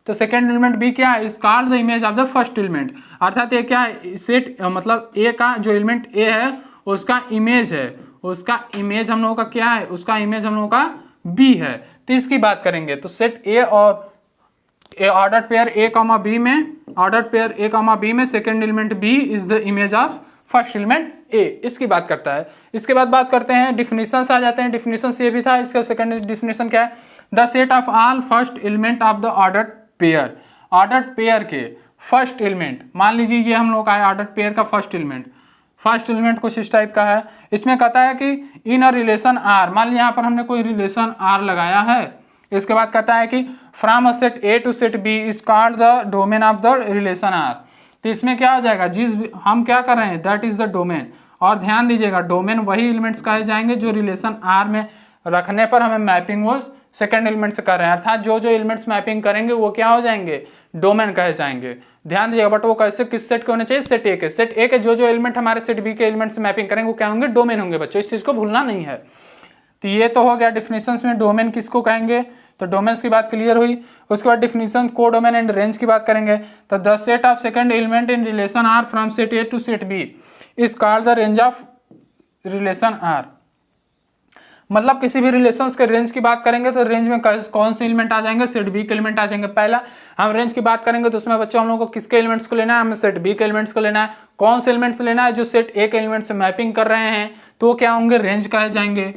तो सेकेंड एलिमेंट बी क्या है, is called the image of the first element. अर्थात ये क्या है, सेट मतलब ए का जो एलिमेंट ए है उसका इमेज है, उसका इमेज हम लोगों का क्या है, उसका इमेज हम लोगों का बी है। तो इसकी बात करेंगे तो सेट ए और order pair A comma B में, order pair A comma B में second element B is the image of first element A, इसकी बात करता है। इसके बाद बात करते हैं डिफिनीशन आ जाते हैं। डिफिनीशन ये भी था, इसका सेकंड डिफिनीशन क्या है, the set of all first element of the order pair. Order pair के फर्स्ट एलिमेंट, मान लीजिए ये हम लोग का है ऑर्डर पेयर का फर्स्ट एलिमेंट। फर्स्ट एलिमेंट कुछ इस टाइप का है, इसमें कहता है कि इन अ रिलेशन आर, मान लीजिए यहाँ पर हमने कोई रिलेशन आर लगाया है। इसके बाद कहता है कि from a set A to set B is called the domain of the relation R. तो इसमें क्या हो जाएगा, जिस हम क्या कर रहे हैं दैट इज द डोमेन। और ध्यान दीजिएगा डोमेन वही एलिमेंट्स कहे जाएंगे जो रिलेशन आर में रखने पर हमें मैपिंग वो सेकेंड एलिमेंट से कर रहे हैं। अर्थात जो जो एलिमेंट्स मैपिंग करेंगे वो क्या हो जाएंगे, डोमेन कहे जाएंगे। ध्यान दीजिएगा, बट वो कैसे, किस सेट के होने चाहिए, सेट ए के। सेट ए के जो जो एलिमेंट हमारे सेट बी के एलिमेंट से मैपिंग करेंगे वो क्या होंगे, डोमेन होंगे बच्चों, इस चीज को भूलना नहीं है। तो ये तो हो गया डिफिनेशंस में डोमेन किसको कहेंगे, तो डोमेन्स की बात क्लियर हुई। उसके बाद डिफिनेशन को डोमेन एंड रेंज की बात करेंगे। तो the set of second element in relation R from set A to set B is called the range of relation R. मतलब किसी भी रिलेशंस के रेंज की बात करेंगे तो रेंज में कौन से एलिमेंट आ जाएंगे, सेट बी के एलिमेंट आ जाएंगे। पहला हम रेंज की बात करेंगे तो उसमें बच्चों हम लोग को किसके एलिमेंट्स को लेना है, हमें सेट बी के एलिमेंट्स को लेना है। कौन से एलिमेंट्स लेना है, जो सेट ए के एलिमेंट से मैपिंग कर रहे हैं तो क्या होंगे, रेंज कहे जाएंगे।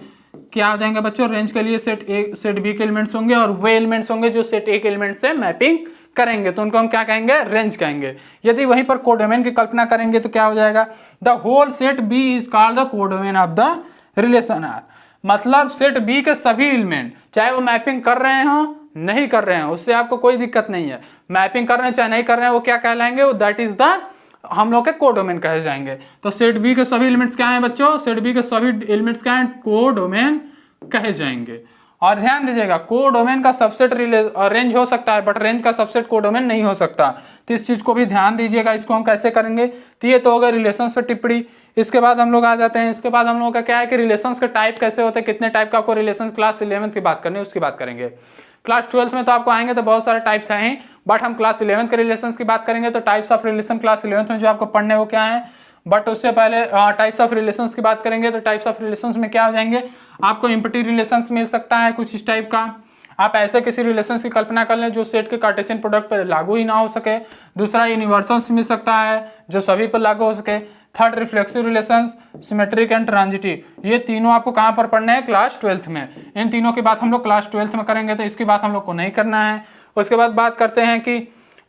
क्या हो जाएंगे बच्चों, रेंज के लिए सेट ए सेट बी के एलिमेंट्स होंगे और वे एलिमेंट्स होंगे जो सेट ए के एलिमेंट से मैपिंग करेंगे तो उनको हम क्या कहेंगे, रेंज कहेंगे। यदि वहीं पर कोडोमेन की कल्पना करेंगे तो क्या हो जाएगा, the whole set B is called the codomain of the relation R. मतलब सेट बी के सभी एलिमेंट चाहे वो मैपिंग कर रहे हो नहीं कर रहे हैं, उससे आपको कोई दिक्कत नहीं है। मैपिंग कर रहे हैं चाहे नहीं कर रहे हैं वो क्या कहलाएंगे, वो दैट इज द हम लोग के कोडोमेन कहे जाएंगे। तो सेट बी के सभी एलिमेंट्स क्या हैं बच्चों, सेट बी के सभी एलिमेंट्स क्या हैं, कोडोमेन कहे जाएंगे। और ध्यान दीजिएगा कोडोमेन का सबसेट रेंज हो सकता है बट रेंज का सबसेट कोडोमेन नहीं हो सकता। तो इस चीज को भी ध्यान दीजिएगा। इसको हम कैसे करेंगे, तो ये तो हो गया रिलेशंस पे टिप्पणी। इसके बाद हम लोग आ जाते हैं, इसके बाद हम लोगों का क्या है कि रिलेशंस के टाइप कैसे होते हैं, कितने टाइप का आपको रिलेशन क्लास 11th की बात करनी है उसकी बात करेंगे। क्लास 12th में तो आपको आएंगे तो बहुत सारे टाइप्स आए, बट हम क्लास 11th के रिलेशंस की बात करेंगे तो types of relation class 11th में जो आपको पढ़ने वो क्या है। बट उससे पहले टाइप्स ऑफ रिलेशंस की बात करेंगे तो टाइप्स ऑफ रिलेशंस में क्या हो जाएंगे, आपको इम्पटी रिलेशंस मिल सकता है कुछ इस टाइप का। आप ऐसे किसी रिलेशंस की कल्पना कर लें जो सेट के कार्टेशियन प्रोडक्ट पर लागू ही ना हो सके। दूसरा यूनिवर्सल्स मिल सकता है जो सभी पर लागू हो सके। Third reflexive relations, symmetric and transitive, ये तीनों आपको कहाँ पर पढ़ने हैं, क्लास 12th में। इन तीनों की बात हम लोग क्लास 12th में करेंगे तो इसकी बात हम लोग को नहीं करना है। उसके बाद बात करते हैं कि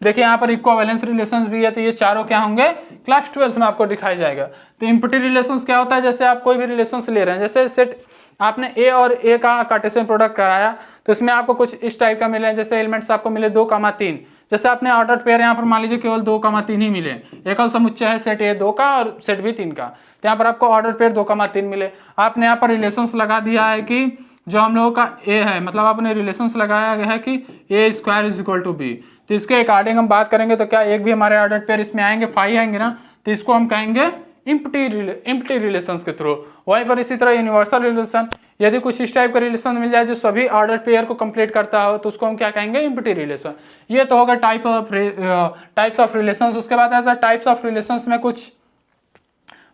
देखिए यहाँ पर इक्विवेलेंस रिलेशंस भी है तो ये चारों क्या होंगे, क्लास 12th में आपको दिखाई जाएगा। तो इम्पटी रिलेशंस क्या होता है, जैसे आप कोई भी रिलेशंस ले रहे हैं, जैसे सेट आपने ए और ए का कार्टेशियन प्रोडक्ट कराया तो इसमें आपको कुछ इस टाइप का मिले, जैसे एलिमेंट्स आपको मिले 2,3। जैसे आपने ऑर्डर पेयर यहाँ पर मान लीजिए केवल 2,3 ही मिले, एकल समुच्चय है सेट ए 2 का और सेट बी 3 का, तो यहाँ पर आपको ऑर्डर पेयर 2,3 मिले। आपने यहाँ पर रिलेशंस लगा दिया है कि जो हम लोगों का ए है, मतलब आपने रिलेशंस लगाया गया है कि A square is equal to B. तो इसके अकॉर्डिंग हम बात करेंगे तो क्या एक भी हमारे ऑर्डर पेयर इसमें आएंगे, 5 आएंगे ना, तो इसको हम कहेंगे इम्पटी रिलेशंस के थ्रू। वहीं पर इसी तरह यूनिवर्सल रिलेशन, यदि कुछ इस टाइप का रिलेशन मिल जाए जो सभी ऑर्डर पेयर को कंप्लीट करता हो तो उसको हम क्या कहेंगे, इम्पटी रिलेशन। ये तो होगा टाइप्स ऑफ रिलेशंस। उसके बाद आता है टाइप्स ऑफ रिलेशंस में कुछ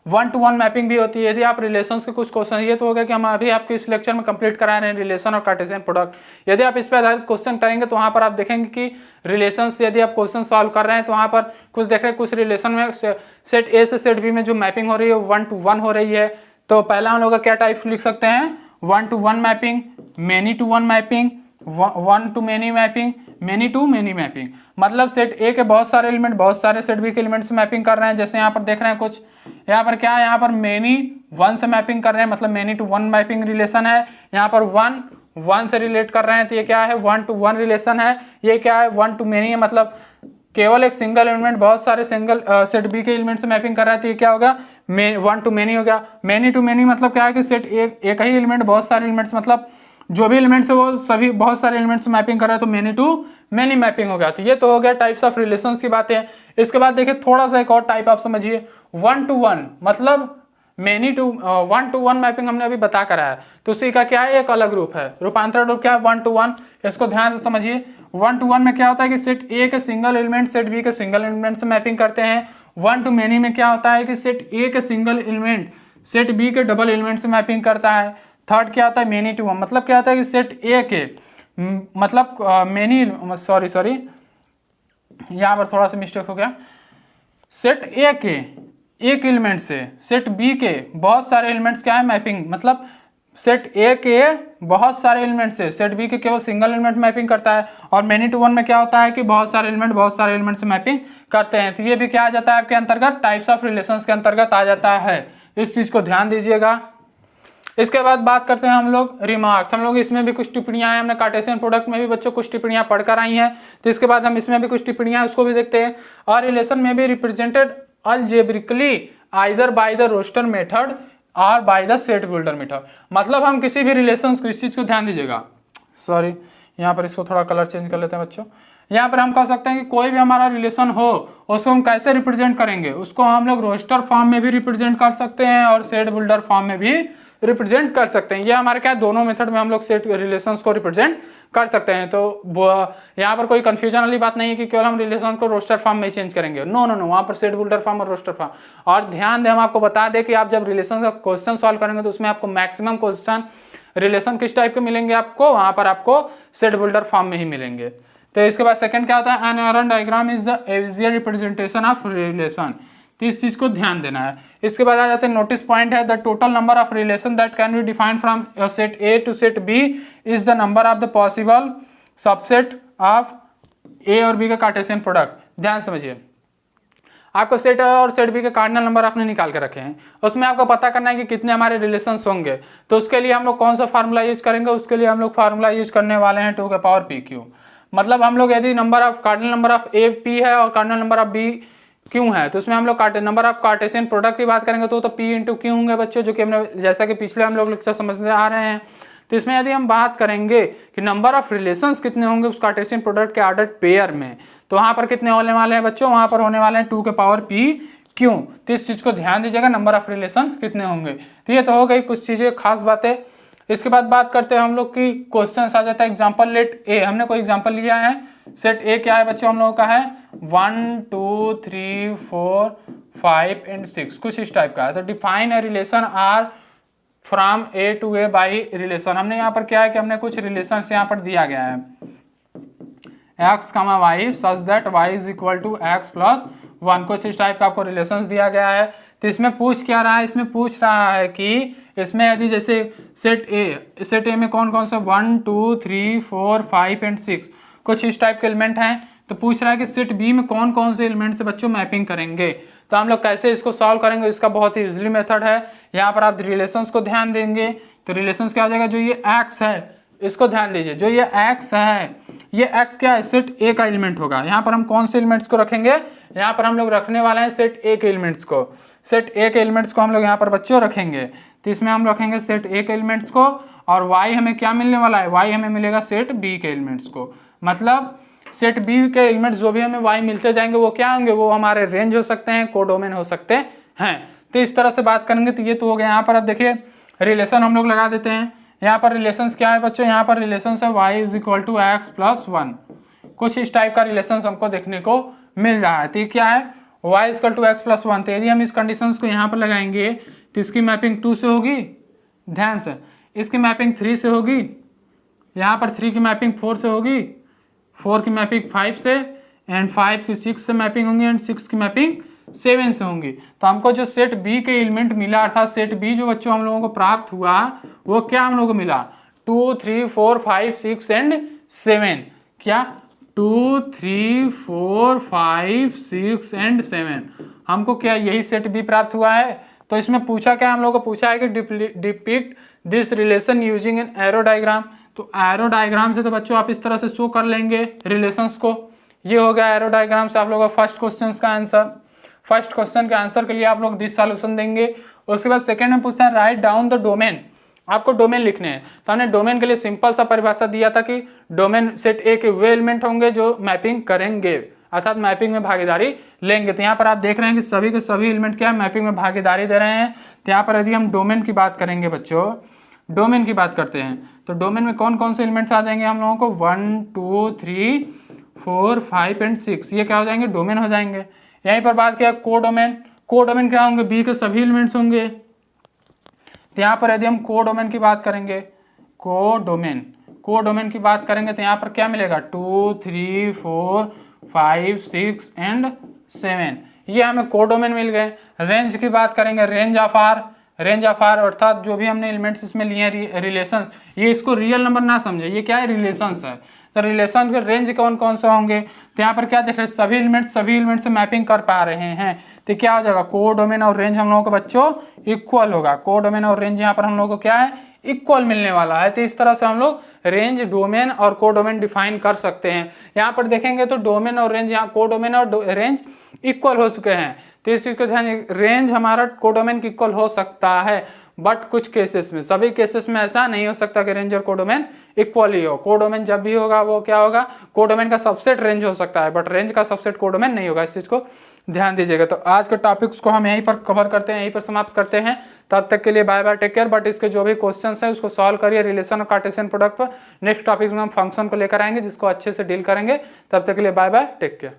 1-to-1 मैपिंग भी होती है। यदि आप रिलेशंस के कुछ क्वेश्चन, ये तो होगा कि हम अभी आपके इस लेक्चर में कंप्लीट करा रहे हैं रिलेशन और कार्टेशियन प्रोडक्ट। यदि आप इस पर आधारित क्वेश्चन करेंगे तो वहाँ पर आप देखेंगे कि रिलेशंस यदि आप क्वेश्चन सॉल्व कर रहे हैं तो वहाँ पर कुछ देख रहे हैं, कुछ रिलेशन में सेट ए से सेट बी में जो मैपिंग हो रही है 1-to-1 हो रही है। तो पहला हम लोग का क्या टाइप लिख सकते हैं, 1-to-1 mapping, many-to-1 mapping, 1-to-many mapping, many-to-many mapping. मतलब सेट ए के बहुत सारे एलिमेंट बहुत सारे सेट बी के एलिमेंट से मैपिंग कर रहे हैं। जैसे यहाँ पर देख रहे हैं कुछ, यहाँ पर क्या है, यहाँ पर many 1 से मैपिंग कर रहे हैं, मतलब many-to-1 मैपिंग रिलेशन है। यहाँ पर 1 से रिलेट कर रहे हैं तो ये क्या है, 1-to-1 रिलेशन है। ये क्या है, 1-to-many है, मतलब केवल एक सिंगल एलिमेंट बहुत सारे सिंगल सेट बी के एलिमेंट से मैपिंग कर रहा है तो ये क्या होगा, 1-to-many हो गया। many-to-many मतलब क्या है कि सेट एक ही एलिमेंट बहुत सारे एलिमेंट्स, मतलब जो भी एलिमेंट्स है वो सभी बहुत सारे एलिमेंट्स से मैपिंग कर रहा है तो many-to-many मैपिंग हो गया। तो ये तो हो गया टाइप्स ऑफ रिलेशंस की बातें। इसके बाद देखिए थोड़ा सा एक और टाइप आप समझिए, 1-to-1 मतलब मेनी टू 1-to-1 मैपिंग हमने अभी बता करा है, तो उसी का क्या है, एक अलग रूप है। रूपांतरण रूप क्या है, 1-to-1। इसको ध्यान से समझिए। 1-to-1 में क्या होता है कि सेट ए के सिंगल एलिमेंट सेट बी के सिंगल एलिमेंट से मैपिंग करते हैं। 1-to-many में क्या होता है कि सेट ए के सिंगल एलिमेंट सेट बी के डबल एलिमेंट से मैपिंग करता है। थर्ड क्या होता है, मेनी टू वन, मतलब क्या होता है कि सेट ए के मतलब मेनी सॉरी यहाँ पर थोड़ा सा मिस्टेक हो गया। सेट ए के एक एलिमेंट से सेट बी के बहुत सारे एलिमेंट्स क्या है मैपिंग, मतलब सेट ए के बहुत सारे एलिमेंट से सेट बी के केवल सिंगल एलिमेंट मैपिंग करता है। और मेनी टू वन में क्या होता है कि बहुत सारे एलिमेंट से मैपिंग करते हैं। तो ये भी क्या आ जाता है आपके अंतर्गत, टाइप्स ऑफ रिलेशंस के अंतर्गत आ जाता है। इस चीज को ध्यान दीजिएगा। इसके बाद बात करते हैं हम लोग रिमार्क्स। हम लोग इसमें भी कुछ टिप्पणियां हैं, हमने कार्टेशियन प्रोडक्ट में भी बच्चों कुछ टिप्पणियां पढ़कर आई हैं, तो इसके बाद हम इसमें भी कुछ टिप्पणियां उसको भी देखते हैं। और रिलेशन में भी represented algebraically either by the roster method और by the set builder method. मतलब हम किसी भी रिलेशन को, इस चीज को ध्यान दीजिएगा, सॉरी यहाँ पर इसको थोड़ा कलर चेंज कर लेते हैं बच्चों। यहाँ पर हम कह सकते हैं कि कोई भी हमारा रिलेशन हो उसको हम कैसे रिप्रेजेंट करेंगे, उसको हम लोग रोस्टर फॉर्म में भी रिप्रेजेंट कर सकते हैं और सेट बिल्डर फॉर्म में भी रिप्रेजेंट कर सकते हैं। ये हमारे क्या दोनों मेथड में हम लोग सेट रिलेशंस को रिप्रेजेंट कर सकते हैं। तो यहाँ पर कोई कंफ्यूजन वाली बात नहीं है कि केवल हम रिलेशन को रोस्टर फॉर्म में चेंज करेंगे, नो, वहाँ पर सेट बिल्डर फॉर्म और रोस्टर फॉर्म। और ध्यान दें, हम आपको बता दें कि आप जब रिलेशन का क्वेश्चन सॉल्व करेंगे तो उसमें आपको मैक्सिमम क्वेश्चन रिलेशन किस टाइप के मिलेंगे, आपको वहाँ पर आपको सेट बिल्डर फॉर्म में ही मिलेंगे। तो इसके बाद सेकंड क्या होता है, an arrow diagram is the visual representation of relation. तो इस चीज को ध्यान देना है। इसके बाद आ जाते हैं नोटिस पॉइंट है, the total number of relation that can be defined from set A to set B is the number of the possible subset of A और बी का कार्टेशियन प्रोडक्ट। ध्यान समझिए, आपको सेट ए और set B के cardinal number आपने निकाल के रखे हैं, उसमें आपको पता करना है कि कितने हमारे रिलेशंस होंगे। तो उसके लिए हम लोग कौन सा फार्मूला यूज करेंगे, उसके लिए हम लोग फार्मूला यूज करने वाले हैं 2 की पावर पी क्यू। मतलब हम लोग यदि cardinal number of A P है और कार्डिनल नंबर ऑफ बी क्यों है, तो उसमें हम लोग नंबर ऑफ कार्टेशियन प्रोडक्ट की बात करेंगे तो पी इंटू क्यू होंगे बच्चों, जो कि हमने जैसा कि पिछले हम लोग लेक्चर समझते आ रहे हैं। तो इसमें यदि हम बात करेंगे कि नंबर ऑफ रिलेशंस कितने होंगे उस कार्टेशियन प्रोडक्ट के ऑर्डर पेयर में, तो वहां पर कितने होने वाले हैं बच्चों, वहां पर होने वाले हैं 2 की पावर पी क्यू। तो इस चीज को ध्यान दीजिएगा, नंबर ऑफ रिलेशन कितने होंगे। तो ये तो हो गई कुछ चीजें खास बातें। इसके बाद बात करते हैं हम लोग की क्वेश्चन आ जाता है एग्जाम्पल लेट ए। हमने कोई एग्जाम्पल लिया है, सेट ए क्या है बच्चों हम लोगों का है 1 2 3 4 5 एंड 6 कुछ इस टाइप का है। तो define a relation R from A to A by relation. हमने यहाँ पर क्या है कि हमने कुछ रिलेशन यहाँ पर दिया गया है x, y such that y is equal to x plus 1, कुछ इस टाइप का आपको रिलेशन दिया गया है। तो इसमें पूछ क्या रहा है, इसमें पूछ रहा है कि इसमें यदि जैसे सेट ए में कौन कौन से 1 2 3 4 5 एंड 6 कुछ इस टाइप के एलिमेंट हैं, तो पूछ रहा है कि सेट बी में कौन कौन से एलिमेंट से बच्चों मैपिंग करेंगे। तो हम लोग कैसे इसको सॉल्व करेंगे, इसका बहुत ही इजीली मेथड है। यहाँ पर आप रिलेशंस को ध्यान देंगे तो रिलेशंस क्या हो जाएगा, जो ये x है इसको ध्यान दीजिए, जो ये x है ये x क्या है, सेट ए का एलिमेंट होगा। यहाँ पर हम कौन से एलिमेंट्स को रखेंगे, यहाँ पर हम लोग रखने वाले हैं सेट ए के एलिमेंट्स को। सेट ए के एलिमेंट्स को हम लोग यहाँ पर बच्चों रखेंगे, तो इसमें हम रखेंगे सेट ए के एलिमेंट्स को। और y हमें क्या मिलने वाला है, y हमें मिलेगा सेट बी के एलिमेंट्स को। मतलब सेट बी के एलिमेंट्स जो भी हमें y मिलते जाएंगे वो क्या होंगे, वो हमारे रेंज हो सकते हैं, कोडोमेन हो सकते हैं। तो इस तरह से बात करेंगे। तो ये तो हो गया। यहाँ पर अब देखिए रिलेशन हम लोग लगा देते हैं। यहाँ पर रिलेशंस क्या है बच्चों, यहाँ पर रिलेशन है y is equal to x plus 1, कुछ इस टाइप का रिलेशन हमको देखने को मिल रहा है। तो क्या है y is equal to x plus 1। तो यदि हम इस कंडीशंस को यहाँ पर लगाएंगे तो इसकी मैपिंग 2 से होगी, ध्यान से, इसकी मैपिंग 3 से होगी, यहाँ पर 3 की मैपिंग 4 से होगी, 4 की मैपिंग 5 से, एंड 5 की 6 से मैपिंग होंगी, एंड 6 की मैपिंग 7 से होंगी। तो हमको जो सेट बी के एलिमेंट मिला, अर्थात सेट बी जो बच्चों हम लोगों को प्राप्त हुआ वो क्या हम लोगों को मिला 2 3 4 5 6 एंड 7। क्या 2 3 4 5 6 एंड 7 हमको क्या यही सेट बी प्राप्त हुआ है। तो इसमें पूछा क्या, हम लोगों को पूछा है कि depict this relation using an arrow diagram. तो एरो डायग्राम से तो बच्चों आप इस तरह से शो कर लेंगे रिलेशंस को। ये हो गया एरो डायग्राम से आप लोगों का फर्स्ट क्वेश्चन का आंसर। फर्स्ट क्वेश्चन के आंसर के लिए आप लोग दिस सॉल्यूशन देंगे। उसके बाद सेकंड में पूछता है राइट डाउन द डोमेन, आपको डोमेन लिखने हैं। तो हमने डोमेन के लिए सिंपल सा परिभाषा दिया था कि डोमेन सेट ए के वे एलिमेंट होंगे जो मैपिंग करेंगे, अर्थात मैपिंग में भागीदारी लेंगे। तो यहाँ पर आप देख रहे हैं कि सभी के सभी एलिमेंट क्या है, मैपिंग में भागीदारी दे रहे हैं। तो यहाँ पर यदि हम डोमेन की बात करेंगे बच्चों, डोमेन की बात करते हैं तो डोमेन में कौन कौन से एलिमेंट्स आ जाएंगे हम लोगों को, 1 2 3 4 5 एंड 6, ये क्या हो जाएंगे, डोमेन हो जाएंगे। यहीं पर बात किया कोडोमेन, कोडोमेन क्या होंगे, बी के सभी एलिमेंट्स होंगे। तो यहाँ पर यदि हम कोडोमेन की बात करेंगे, कोडोमेन की बात करेंगे तो यहाँ पर क्या मिलेगा, 2 3 4 5 6 एंड 7, ये हमें कोडोमेन मिल गए। रेंज की बात करेंगे, रेंज ऑफ आर अर्थात जो भी हमने एलिमेंट्स इसमें लिए हैं रिलेशंस, ये इसको रियल नंबर ना समझे, ये क्या है, रिलेशंस है। तो रिलेशन के रेंज कौन कौन से होंगे, तो यहाँ पर क्या देख रहे हैं, सभी एलिमेंट से मैपिंग कर पा रहे हैं। तो क्या हो जाएगा, कोडोमेन और रेंज हम लोगों को बच्चों इक्वल होगा। कोडोमेन और रेंज यहाँ पर हम लोगों को क्या है, इक्वल मिलने वाला है। तो इस तरह से हम लोग रेंज, डोमेन और कोडोमेन डिफाइन कर सकते हैं। यहाँ पर देखेंगे तो डोमेन और रेंज, यहाँ कोडोमेन और रेंज इक्वल हो चुके हैं। तो इस चीज को ध्यान, रेंज हमारा कोडोमेन इक्वल हो सकता है, बट कुछ केसेस में, सभी केसेस में ऐसा नहीं हो सकता कि रेंज और कोडोमेन इक्वल ही हो। कोडोमेन जब भी होगा वो क्या होगा, कोडोमेन का सबसेट रेंज हो सकता है, बट रेंज का सबसेट कोडोमेन नहीं होगा। इस चीज को ध्यान दीजिएगा। तो आज के टॉपिक्स को हम यहीं पर कवर करते हैं, यहीं पर समाप्त करते हैं। तब तक के लिए bye bye, take care. But इसके जो भी क्वेश्चंस हैं उसको सॉल्व करिए रिलेशन और कार्टेशियन प्रोडक्ट पर। नेक्स्ट टॉपिक में हम फंक्शन को लेकर आएंगे जिसको अच्छे से डील करेंगे। तब तक के लिए बाय बाय, टेक केयर।